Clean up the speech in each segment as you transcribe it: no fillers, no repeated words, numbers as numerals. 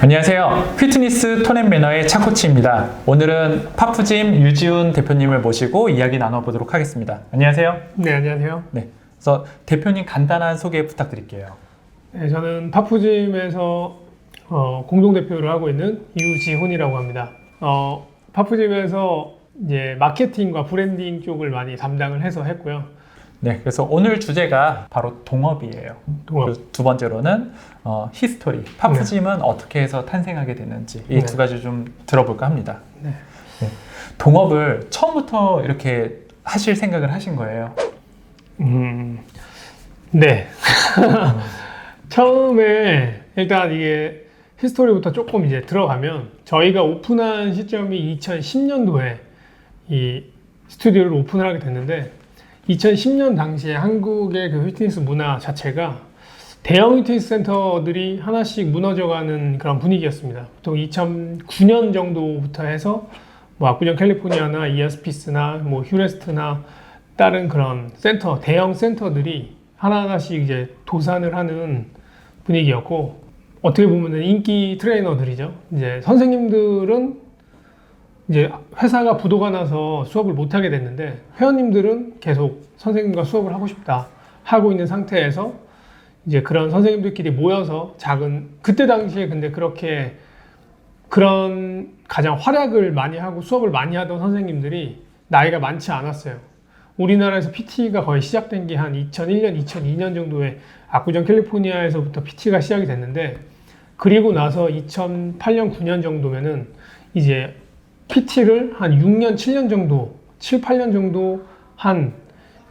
안녕하세요. 피트니스 톤앤매너의 차코치입니다. 오늘은 파프짐 유지훈 대표님을 모시고 이야기 나눠보도록 하겠습니다. 안녕하세요. 네, 안녕하세요. 네, 그래서 대표님 간단한 소개 부탁드릴게요. 네, 저는 파프짐에서 공동대표를 하고 있는 유지훈이라고 합니다. 파프짐에서 이제 마케팅과 브랜딩 쪽을 많이 담당을 해서 했고요. 네, 그래서 오늘 주제가 바로 동업이에요. 동업. 그리고 두 번째로는 히스토리, 파프짐은 어떻게 해서 탄생하게 됐는지 이 두 가지 좀 들어볼까 합니다. 네. 네. 동업을 처음부터 이렇게 하실 생각을 하신 거예요? 네. 처음에 일단 이게 히스토리부터 조금 이제 들어가면 저희가 오픈한 시점이 2010년도에 이 스튜디오를 오픈을 하게 됐는데 2010년 당시에 한국의 그 피트니스 문화 자체가 대형 피트니스 센터들이 하나씩 무너져가는 그런 분위기였습니다. 보통 2009년 정도부터 해서 뭐 압구정 캘리포니아나 이어스피스나 뭐 휴레스트나 다른 그런 센터, 대형 센터들이 하나하나씩 이제 도산을 하는 분위기였고, 어떻게 보면은 인기 트레이너들이죠. 이제 선생님들은 이제 회사가 부도가 나서 수업을 못 하게 됐는데 회원님들은 계속 선생님과 수업을 하고 싶다 하고 있는 상태에서 이제 그런 선생님들끼리 모여서 그때 당시에 근데 그렇게 그런 가장 활약을 많이 하고 수업을 많이 하던 선생님들이 나이가 많지 않았어요. 우리나라에서 PT가 거의 시작된 게 한 2001년, 2002년 정도에 압구정 캘리포니아에서부터 PT가 시작이 됐는데, 그리고 나서 2008년, 9년 정도면은 이제 PT를 한 6년, 7년 정도, 7, 8년 정도 한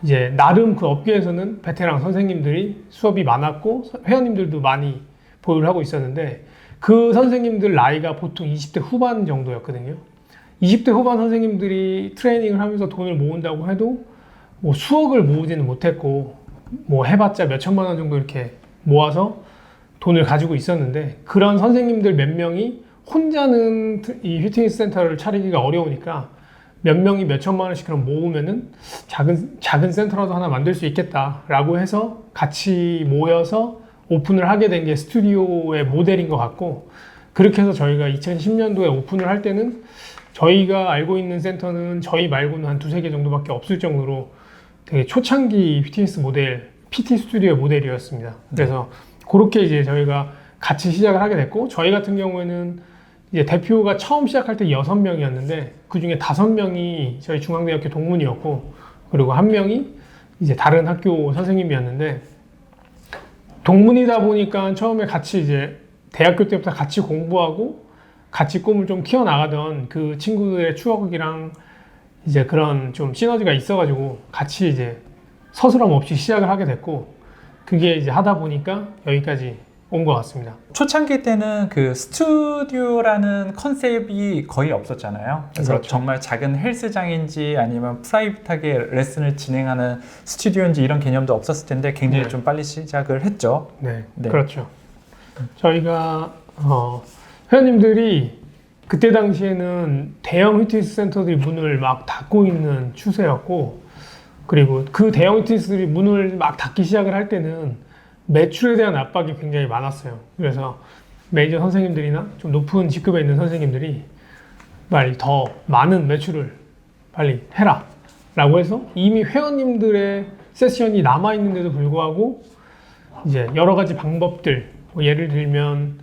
이제 나름 그 업계에서는 베테랑 선생님들이 수업이 많았고 회원님들도 많이 보유를 하고 있었는데, 그 선생님들 나이가 보통 20대 후반 정도였거든요. 20대 후반 선생님들이 트레이닝을 하면서 돈을 모은다고 해도 뭐 수억을 모으지는 못했고 뭐 해봤자 몇 천만 원 정도 이렇게 모아서 돈을 가지고 있었는데, 그런 선생님들 몇 명이 혼자는 이 피트니스 센터를 차리기가 어려우니까 몇 명이 몇 천만 원씩 그럼 모으면은 작은 센터라도 하나 만들 수 있겠다라고 해서 같이 모여서 오픈을 하게 된 게 스튜디오의 모델인 것 같고, 그렇게 해서 저희가 2010년도에 오픈을 할 때는 저희가 알고 있는 센터는 저희 말고는 한 두세 개 정도밖에 없을 정도로 되게 초창기 피트니스 모델, PT 스튜디오 모델이었습니다. 그래서 그렇게 이제 저희가 같이 시작을 하게 됐고, 저희 같은 경우에는 이제 대표가 처음 시작할 때 6명이었는데 그 중에 5명이 저희 중앙대학교 동문이었고, 그리고 1명이 이제 다른 학교 선생님이었는데, 동문이다 보니까 처음에 같이 이제 대학교 때부터 같이 공부하고 같이 꿈을 좀 키워나가던 그 친구들의 추억이랑 이제 그런 좀 시너지가 있어가지고 같이 이제 서스럼 없이 시작을 하게 됐고, 그게 이제 하다 보니까 여기까지 온 것 같습니다. 초창기 때는 그 스튜디오라는 컨셉이 거의 없었잖아요. 그래서 그렇죠. 정말 작은 헬스장인지 아니면 프라이빗하게 레슨을 진행하는 스튜디오인지 이런 개념도 없었을 텐데 굉장히 좀 빨리 시작을 했죠. 네, 네. 그렇죠. 저희가 회원님들이 그때 당시에는 대형 피트니스 센터들이 문을 막 닫고 있는 추세였고, 그리고 그 대형 피트니스들이 문을 막 닫기 시작을 할 때는 매출에 대한 압박이 굉장히 많았어요. 그래서 메이저 선생님들이나 좀 높은 직급에 있는 선생님들이 빨리 더 많은 매출을 빨리 해라 라고 해서 이미 회원님들의 세션이 남아있는데도 불구하고 이제 여러 가지 방법들, 뭐 예를 들면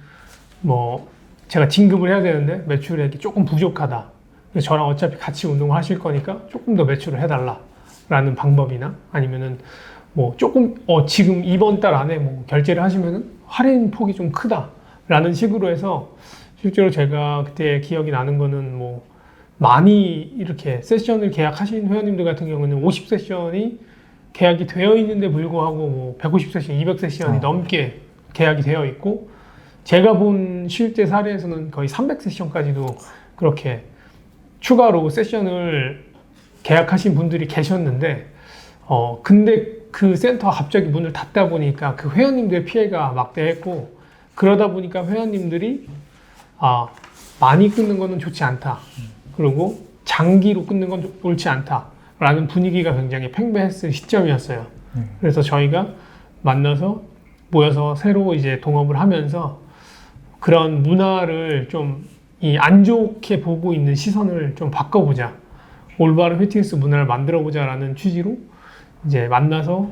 뭐 제가 진급을 해야 되는데 매출액이 조금 부족하다, 그래서 저랑 어차피 같이 운동을 하실 거니까 조금 더 매출을 해달라 라는 방법이나, 아니면은 뭐 조금 지금 이번 달 안에 뭐 결제를 하시면은 할인 폭이 좀 크다 라는 식으로 해서, 실제로 제가 그때 기억이 나는 거는 뭐 많이 이렇게 세션을 계약하신 회원님들 같은 경우는 50세션이 계약이 되어 있는데 불구하고 뭐 150세션, 200세션이 넘게 계약이 되어 있고, 제가 본 실제 사례에서는 거의 300세션까지도 그렇게 추가로 세션을 계약하신 분들이 계셨는데, 근데 그 센터가 갑자기 문을 닫다 보니까 그 회원님들의 피해가 막대했고, 그러다 보니까 회원님들이 많이 끊는 거는 좋지 않다, 그리고 장기로 끊는 건 옳지 않다 라는 분위기가 굉장히 팽배했을 시점이었어요. 그래서 저희가 만나서 모여서 새로 이제 동업을 하면서 그런 문화를 좀 이 안 좋게 보고 있는 시선을 좀 바꿔보자. 올바른 피트니스 문화를 만들어보자라는 취지로 이제 만나서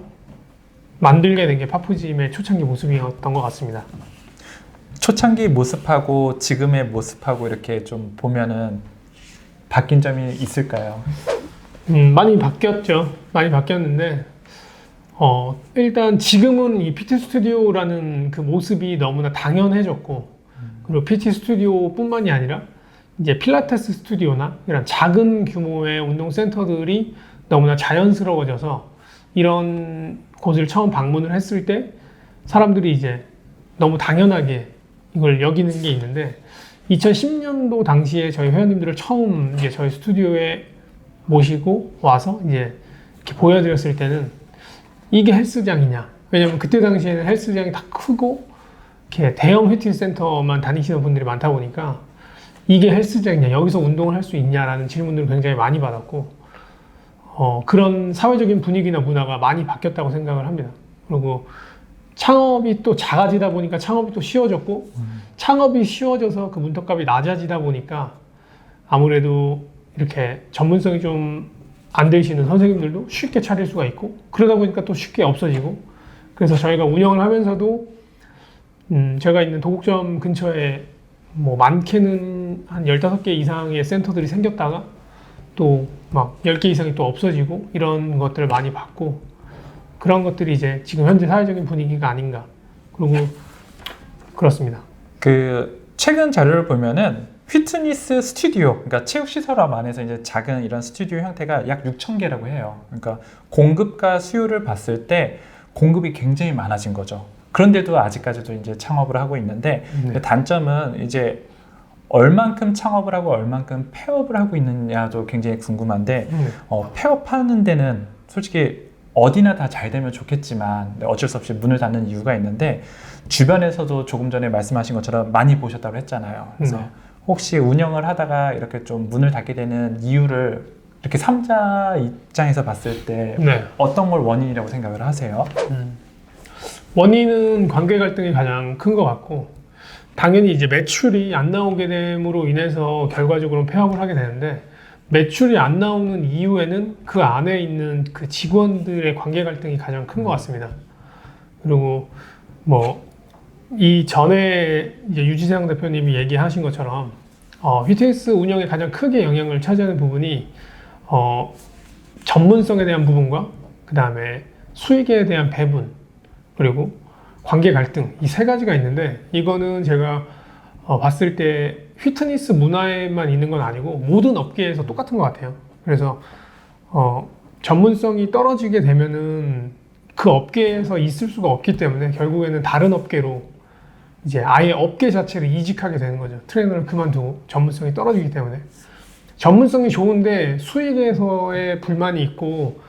만들게 된 게 파프짐의 초창기 모습이었던 것 같습니다. 초창기 모습하고 지금의 모습하고 이렇게 좀 보면은 바뀐 점이 있을까요? 많이 바뀌었죠. 많이 바뀌었는데 일단 지금은 이 PT 스튜디오라는 그 모습이 너무나 당연해졌고 그리고 PT 스튜디오뿐만이 아니라 이제 필라테스 스튜디오나 이런 작은 규모의 운동 센터들이 너무나 자연스러워져서 이런 곳을 처음 방문을 했을 때 사람들이 이제 너무 당연하게 이걸 여기는 게 있는데 2010년도 당시에 저희 회원님들을 처음 이제 저희 스튜디오에 모시고 와서 이제 이렇게 보여드렸을 때는 이게 헬스장이냐? 왜냐면 그때 당시에는 헬스장이 다 크고 이렇게 대형 피트니스 센터만 다니시는 분들이 많다 보니까 이게 헬스장이냐? 여기서 운동을 할 수 있냐라는 질문들을 굉장히 많이 받았고 그런 사회적인 분위기나 문화가 많이 바뀌었다고 생각을 합니다. 그리고 창업이 또 작아지다 보니까 창업이 또 쉬워졌고 창업이 쉬워져서 그 문턱값이 낮아지다 보니까 아무래도 이렇게 전문성이 좀 안 되시는 선생님들도 쉽게 차릴 수가 있고 그러다 보니까 또 쉽게 없어지고 그래서 저희가 운영을 하면서도 제가 있는 도곡점 근처에 뭐 많게는 한 15개 이상의 센터들이 생겼다가 또 막 10개 이상이 또 없어지고 이런 것들을 많이 봤고 그런 것들이 이제 지금 현재 사회적인 분위기가 아닌가 그리고 그렇습니다. 그 최근 자료를 보면은 피트니스 스튜디오, 그러니까 체육시설업 안에서 이제 작은 이런 스튜디오 형태가 약 6,000개라고 해요. 그러니까 공급과 수요를 봤을 때 공급이 굉장히 많아진 거죠. 그런데도 아직까지도 이제 창업을 하고 있는데 네. 단점은 이제 얼만큼 창업을 하고 얼만큼 폐업을 하고 있느냐도 굉장히 궁금한데 폐업하는 데는 솔직히 어디나 다 잘 되면 좋겠지만 어쩔 수 없이 문을 닫는 이유가 있는데 주변에서도 조금 전에 말씀하신 것처럼 많이 보셨다고 했잖아요. 그래서 혹시 운영을 하다가 이렇게 좀 문을 닫게 되는 이유를 이렇게 3자 입장에서 봤을 때 네. 어떤 걸 원인이라고 생각을 하세요? 원인은 관계 갈등이 가장 큰 것 같고 당연히 이제 매출이 안 나오게 됨으로 인해서 결과적으로 폐업을 하게 되는데 매출이 안 나오는 이유에는 그 안에 있는 그 직원들의 관계 갈등이 가장 큰 것 같습니다. 그리고 뭐 이 전에 이제 유지상 대표님이 얘기하신 것처럼 피트니스 운영에 가장 크게 영향을 차지하는 부분이 전문성에 대한 부분과 그 다음에 수익에 대한 배분 그리고 관계 갈등 이 세 가지가 있는데 이거는 제가 봤을 때 피트니스 문화에만 있는 건 아니고 모든 업계에서 똑같은 것 같아요. 그래서 전문성이 떨어지게 되면은 그 업계에서 있을 수가 없기 때문에 결국에는 다른 업계로 이제 아예 업계 자체를 이직하게 되는 거죠. 트레이너를 그만두고 전문성이 떨어지기 때문에 전문성이 좋은데 수익에서의 불만이 있고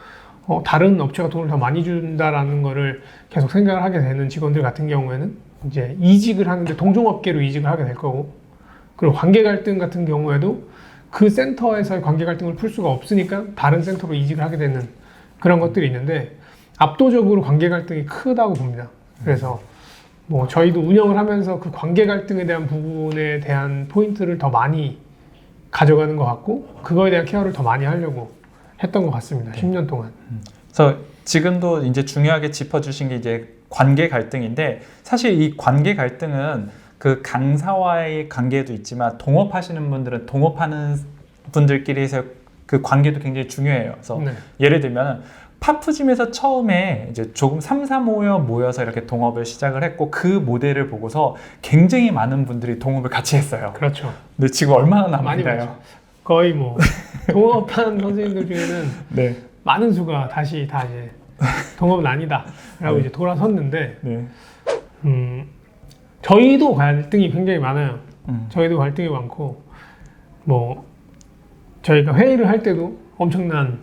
다른 업체가 돈을 더 많이 준다라는 거를 계속 생각을 하게 되는 직원들 같은 경우에는 이제 이직을 하는데 동종업계로 이직을 하게 될 거고 그리고 관계 갈등 같은 경우에도 그 센터에서의 관계 갈등을 풀 수가 없으니까 다른 센터로 이직을 하게 되는 그런 것들이 있는데 압도적으로 관계 갈등이 크다고 봅니다. 그래서 뭐 저희도 운영을 하면서 그 관계 갈등에 대한 부분에 대한 포인트를 더 많이 가져가는 것 같고 그거에 대한 케어를 더 많이 하려고 했던 것 같습니다. 10년 동안. 그래서 지금도 이제 중요하게 짚어주신 게 이제 관계 갈등인데 사실 이 관계 갈등은 그 강사와의 관계도 있지만 동업하시는 분들은 동업하는 분들끼리의 그 관계도 굉장히 중요해요. 그래서 예를 들면 파프짐에서 처음에 이제 조금 3-4 모여서 이렇게 동업을 시작을 했고 그 모델을 보고서 굉장히 많은 분들이 동업을 같이 했어요. 그렇죠. 근데 지금 얼마나 많이 남았나요? 많죠. 거의 뭐 동업한 선생님들 중에는 네. 많은 수가 다시 다 이제 동업은 아니다 라고 이제 돌아섰는데 저희도 갈등이 굉장히 많아요. 저희도 갈등이 많고 뭐 저희가 회의를 할 때도 엄청난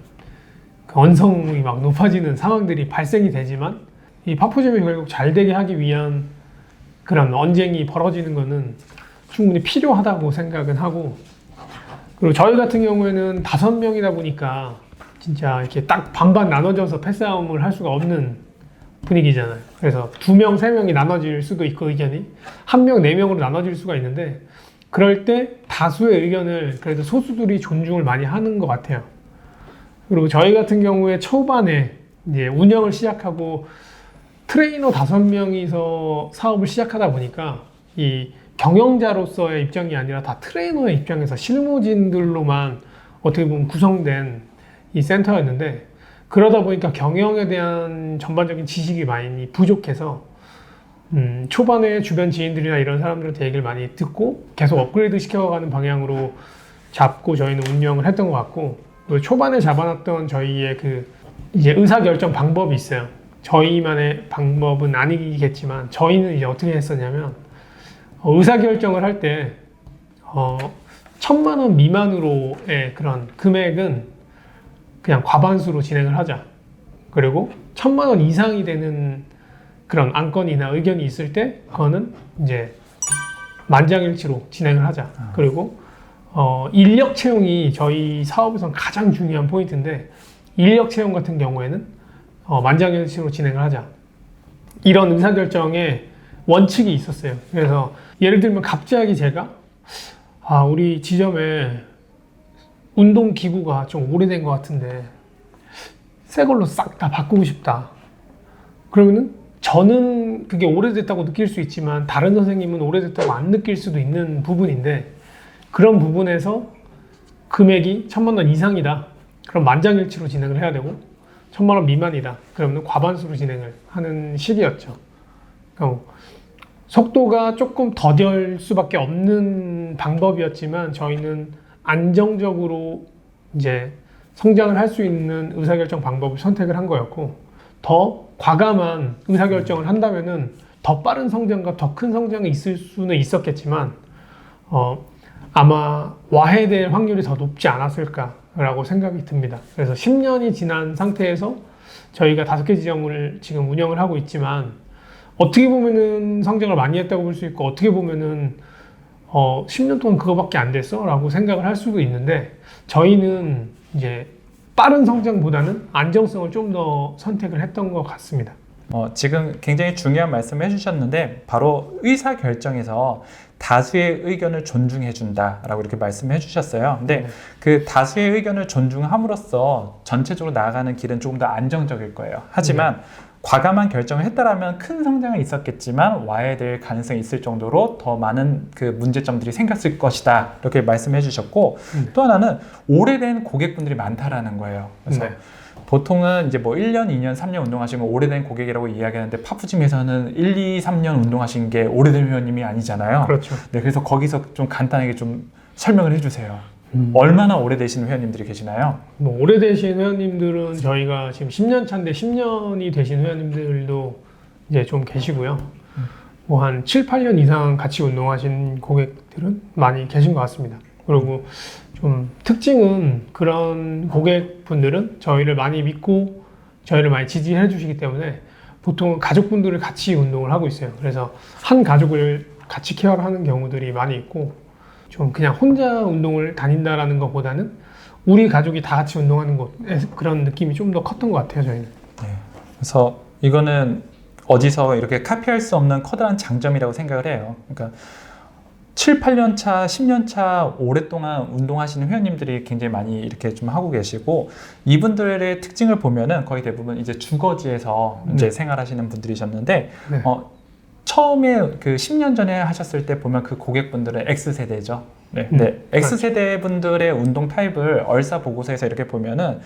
그 언성이 막 높아지는 상황들이 발생이 되지만 이 파프짐이 결국 잘 되게 하기 위한 그런 언쟁이 벌어지는 거는 충분히 필요하다고 생각은 하고 그리고 저희 같은 경우에는 5명이다 보니까 진짜 이렇게 딱 반반 나눠져서 패싸움을 할 수가 없는 분위기잖아요. 그래서 2명, 3명이 나눠질 수도 있고 의견이 1명, 4명으로 나눠질 수가 있는데 그럴 때 다수의 의견을 그래도 소수들이 존중을 많이 하는 것 같아요. 그리고 저희 같은 경우에 초반에 이제 운영을 시작하고 트레이너 5명이서 사업을 시작하다 보니까 이 경영자로서의 입장이 아니라 다 트레이너의 입장에서 실무진들로만 어떻게 보면 구성된 이 센터였는데 그러다 보니까 경영에 대한 전반적인 지식이 많이 부족해서 초반에 주변 지인들이나 이런 사람들한테 얘기를 많이 듣고 계속 업그레이드 시켜가는 방향으로 잡고 저희는 운영을 했던 것 같고 그리고 초반에 잡아놨던 저희의 그 이제 의사결정 방법이 있어요. 저희만의 방법은 아니겠지만 저희는 이제 어떻게 했었냐면 의사결정을 할 때 1,000만 원 미만으로의 그런 금액은 그냥 과반수로 진행을 하자. 그리고 1,000만 원 이상이 되는 그런 안건이나 의견이 있을 때 그거는 이제 만장일치로 진행을 하자. 그리고 인력 채용이 저희 사업에서는 가장 중요한 포인트인데 인력 채용 같은 경우에는 만장일치로 진행을 하자. 이런 의사결정에 원칙이 있었어요. 그래서 예를 들면 갑자기 제가 우리 지점에 운동기구가 좀 오래된 것 같은데 새 걸로 싹 다 바꾸고 싶다. 그러면은 저는 그게 오래됐다고 느낄 수 있지만 다른 선생님은 오래됐다고 안 느낄 수도 있는 부분인데 그런 부분에서 금액이 1,000만 원 이상이다. 그럼 만장일치로 진행을 해야 되고 1,000만 원 미만이다. 그러면 과반수로 진행을 하는 식이었죠. 속도가 조금 더딜 수밖에 없는 방법이었지만 저희는 안정적으로 이제 성장을 할 수 있는 의사결정 방법을 선택을 한 거였고 더 과감한 의사결정을 한다면은 더 빠른 성장과 더 큰 성장이 있을 수는 있었겠지만 아마 와해될 확률이 더 높지 않았을까라고 생각이 듭니다. 그래서 10년이 지난 상태에서 저희가 5개 지점을 지금 운영을 하고 있지만 어떻게 보면은 성장을 많이 했다고 볼 수 있고 어떻게 보면은 10년 동안 그거밖에 안 됐어? 라고 생각을 할 수도 있는데 저희는 이제 빠른 성장보다는 안정성을 좀 더 선택을 했던 것 같습니다. 지금 굉장히 중요한 말씀을 해주셨는데 바로 의사결정에서 다수의 의견을 존중해준다라고 이렇게 말씀해 주셨어요. 근데 그 다수의 의견을 존중함으로써 전체적으로 나아가는 길은 조금 더 안정적일 거예요. 하지만 과감한 결정을 했다라면 큰 성장은 있었겠지만 와해될 가능성이 있을 정도로 더 많은 그 문제점들이 생겼을 것이다 이렇게 말씀해 주셨고 또 하나는 오래된 고객분들이 많다라는 거예요. 그래서 보통은 이제 뭐 1년, 2년, 3년 운동하시면 오래된 고객이라고 이야기하는데 파푸짐에서는 1, 2, 3년 운동하신 게 오래된 회원님이 아니잖아요. 그렇죠. 네, 그래서 거기서 좀 간단하게 좀 설명을 해주세요. 얼마나 오래되신 회원님들이 계시나요? 뭐 오래되신 회원님들은 저희가 지금 10년 차인데 10년이 되신 회원님들도 이제 좀 계시고요. 뭐 한 7, 8년 이상 같이 운동하신 고객들은 많이 계신 것 같습니다. 그리고 좀 특징은 그런 고객분들은 저희를 많이 믿고 저희를 많이 지지해 주시기 때문에 보통 가족분들을 같이 운동을 하고 있어요. 그래서 한 가족을 같이 케어를 하는 경우들이 많이 있고 좀 그냥 혼자 운동을 다닌다라는 것보다는 우리 가족이 다 같이 운동하는 곳 그런 느낌이 좀 더 컸던 것 같아요 저희는. 네. 그래서 이거는 어디서 이렇게 카피할 수 없는 커다란 장점이라고 생각을 해요. 그러니까 7, 8년 차, 10년 차 오랫동안 운동하시는 회원님들이 굉장히 많이 이렇게 좀 하고 계시고 이분들의 특징을 보면은 거의 대부분 이제 주거지에서 이제 생활하시는 분들이셨는데 처음에 그 10년 전에 하셨을 때 보면 그 고객분들은 X세대죠. 네. X세대 분들의 운동 타입을 얼싸 보고서에서 이렇게 보면은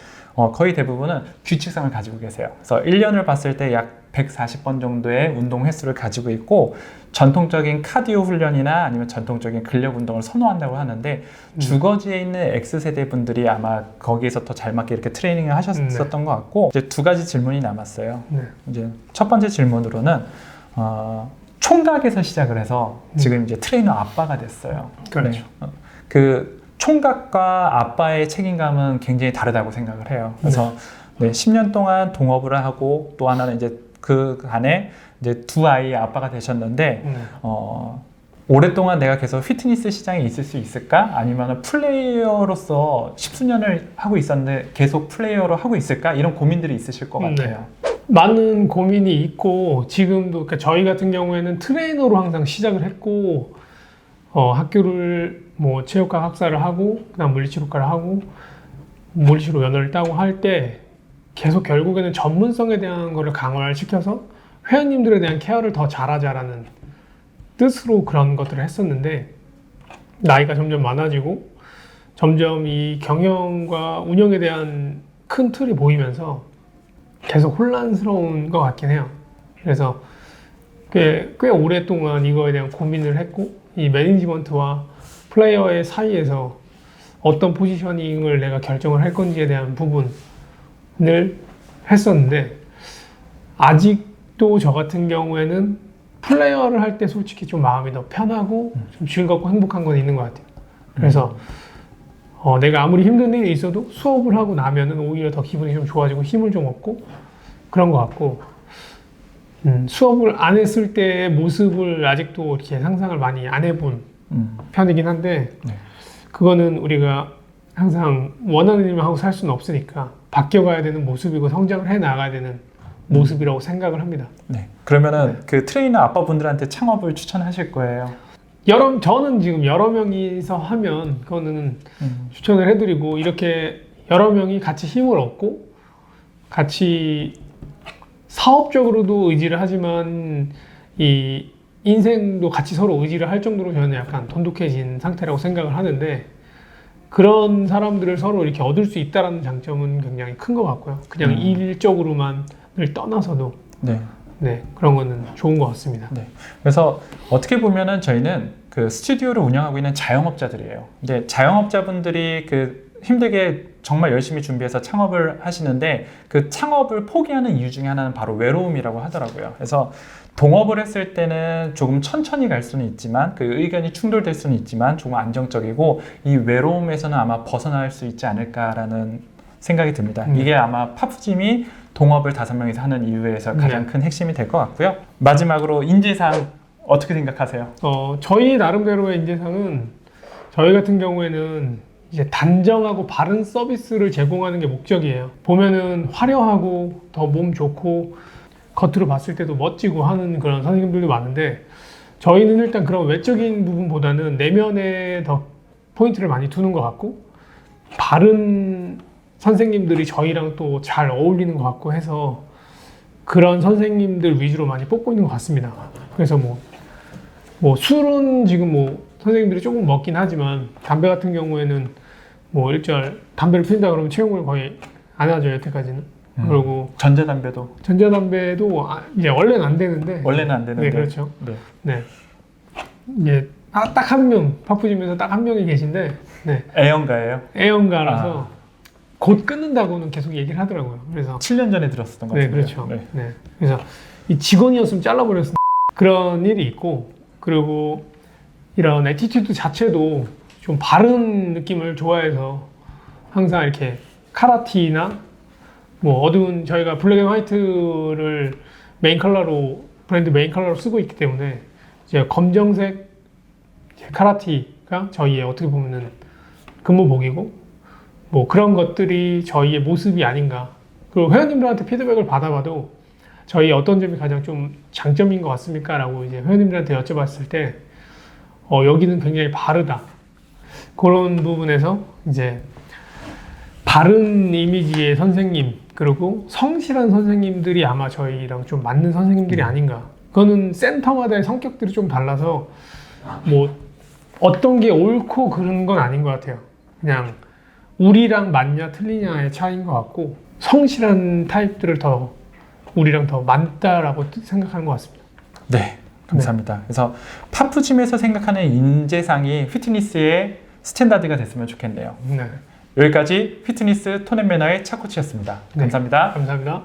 거의 대부분은 규칙성을 가지고 계세요. 그래서 1년을 봤을 때 약 140번 정도의 운동 횟수를 가지고 있고 전통적인 카디오 훈련이나 아니면 전통적인 근력 운동을 선호한다고 하는데 주거지에 있는 X세대 분들이 아마 거기에서 더 잘 맞게 이렇게 트레이닝을 하셨었던 것 같고 이제 2가지 질문이 남았어요. 이제 첫 번째 질문으로는 총각에서 시작을 해서 지금 이제 트레이너 아빠가 됐어요. 그렇죠. 그 총각과 아빠의 책임감은 굉장히 다르다고 생각을 해요. 그래서 10년 동안 동업을 하고 또 하나는 이제 그 안에 이제 2아이의 아빠가 되셨는데 오랫동안 내가 계속 피트니스 시장에 있을 수 있을까? 아니면 플레이어로서 10수년을 하고 있었는데 계속 플레이어로 하고 있을까? 이런 고민들이 있으실 것 같아요. 많은 고민이 있고 지금도 그러니까 저희 같은 경우에는 트레이너로 항상 시작을 했고 학교를 뭐 체육과 학사를 하고 그다음 물리치료과를 하고 물리치료 연어를 따고 할 때 계속 결국에는 전문성에 대한 거를 강화를 시켜서 회원님들에 대한 케어를 더 잘하자라는 뜻으로 그런 것들을 했었는데 나이가 점점 많아지고 점점 이 경영과 운영에 대한 큰 틀이 보이면서 계속 혼란스러운 것 같긴 해요. 그래서 꽤 오랫동안 이거에 대한 고민을 했고 이 매니지먼트와 플레이어의 사이에서 어떤 포지셔닝을 내가 결정을 할 건지에 대한 부분을 했었는데 아직도 저 같은 경우에는 플레이어를 할 때 솔직히 좀 마음이 더 편하고 좀 즐겁고 행복한 건 있는 것 같아요. 그래서 내가 아무리 힘든 일이 있어도 수업을 하고 나면은 오히려 더 기분이 좀 좋아지고 힘을 좀 얻고 그런 것 같고 수업을 안 했을 때의 모습을 아직도 이렇게 상상을 많이 안 해본 편이긴 한데 네. 그거는 우리가 항상 원하는 일만 하고 살 수는 없으니까 바뀌어가야 되는 모습이고 성장을 해 나가야 되는 모습이라고 생각을 합니다. 네. 그러면은 그 트레이너 아빠분들한테 창업을 추천하실 거예요? 저는 지금 여러 명이서 하면 그거는 추천을 해드리고 이렇게 여러 명이 같이 힘을 얻고 같이 사업적으로도 의지를 하지만 이 인생도 같이 서로 의지를 할 정도로 저는 약간 돈독해진 상태라고 생각을 하는데 그런 사람들을 서로 이렇게 얻을 수 있다는 장점은 굉장히 큰 것 같고요. 그냥 일적으로만을 떠나서도 네, 그런 거는 좋은 것 같습니다. 네. 그래서 어떻게 보면은 저희는 그 스튜디오를 운영하고 있는 자영업자들이에요. 근데 자영업자분들이 그 힘들게 정말 열심히 준비해서 창업을 하시는데 그 창업을 포기하는 이유 중에 하나는 바로 외로움이라고 하더라고요. 그래서 동업을 했을 때는 조금 천천히 갈 수는 있지만 그 의견이 충돌될 수는 있지만 조금 안정적이고 이 외로움에서는 아마 벗어날 수 있지 않을까라는 생각이 듭니다. 이게 아마 파프짐이 동업을 5명이서 하는 이유에서 가장 큰 핵심이 될 것 같고요. 마지막으로 인재상 어떻게 생각하세요? 저희 나름대로의 인재상은 저희 같은 경우에는 이제 단정하고 바른 서비스를 제공하는 게 목적이에요. 보면은 화려하고 더 몸 좋고 겉으로 봤을 때도 멋지고 하는 그런 선생님들도 많은데 저희는 일단 그런 외적인 부분보다는 내면에 더 포인트를 많이 두는 것 같고 바른 선생님들이 저희랑 또 잘 어울리는 것 같고 해서 그런 선생님들 위주로 많이 뽑고 있는 것 같습니다. 그래서 뭐 술은 지금 뭐 선생님들이 조금 먹긴 하지만 담배 같은 경우에는 뭐 일절 담배를 피운다 그러면 채용을 거의 안 하죠, 여태까지는. 그리고 전자담배도 이제 원래는 안 되는데 안 되는데 네, 그렇죠. 네. 이제 딱 한 명, 파푸짐에서 딱 한 명이 계신데 네. 애연가예요? 애연가라서 곧 끊는다고는 계속 얘기를 하더라고요. 그래서 7년 전에 들었었던 것 같아요. 네, 그렇죠. 네. 그래서 이 직원이었으면 잘라버렸을 그런 일이 있고 그리고 이런 애티튜드 자체도 좀 바른 느낌을 좋아해서 항상 이렇게 카라티나 뭐 어두운 저희가 블랙 앤 화이트를 브랜드 메인 컬러로 쓰고 있기 때문에 이제 검정색 카라티가 저희의 어떻게 보면은 근무복이고 뭐 그런 것들이 저희의 모습이 아닌가. 그리고 회원님들한테 피드백을 받아봐도 저희 어떤 점이 가장 좀 장점인 것 같습니까? 라고 이제 회원님들한테 여쭤봤을 때 여기는 굉장히 바르다. 그런 부분에서 이제 바른 이미지의 선생님 그리고 성실한 선생님들이 아마 저희랑 좀 맞는 선생님들이 아닌가. 그거는 센터마다의 성격들이 좀 달라서 뭐 어떤 게 옳고 그런 건 아닌 것 같아요. 그냥 우리랑 맞냐 틀리냐의 차이인 것 같고 성실한 타입들을 더 우리랑 더 맞다라고 생각하는 것 같습니다. 네, 감사합니다. 그래서 파푸짐에서 생각하는 인재상이 피트니스의 스탠다드가 됐으면 좋겠네요. 네. 여기까지 피트니스 톤앤매너의 차코치였습니다. 감사합니다. 감사합니다.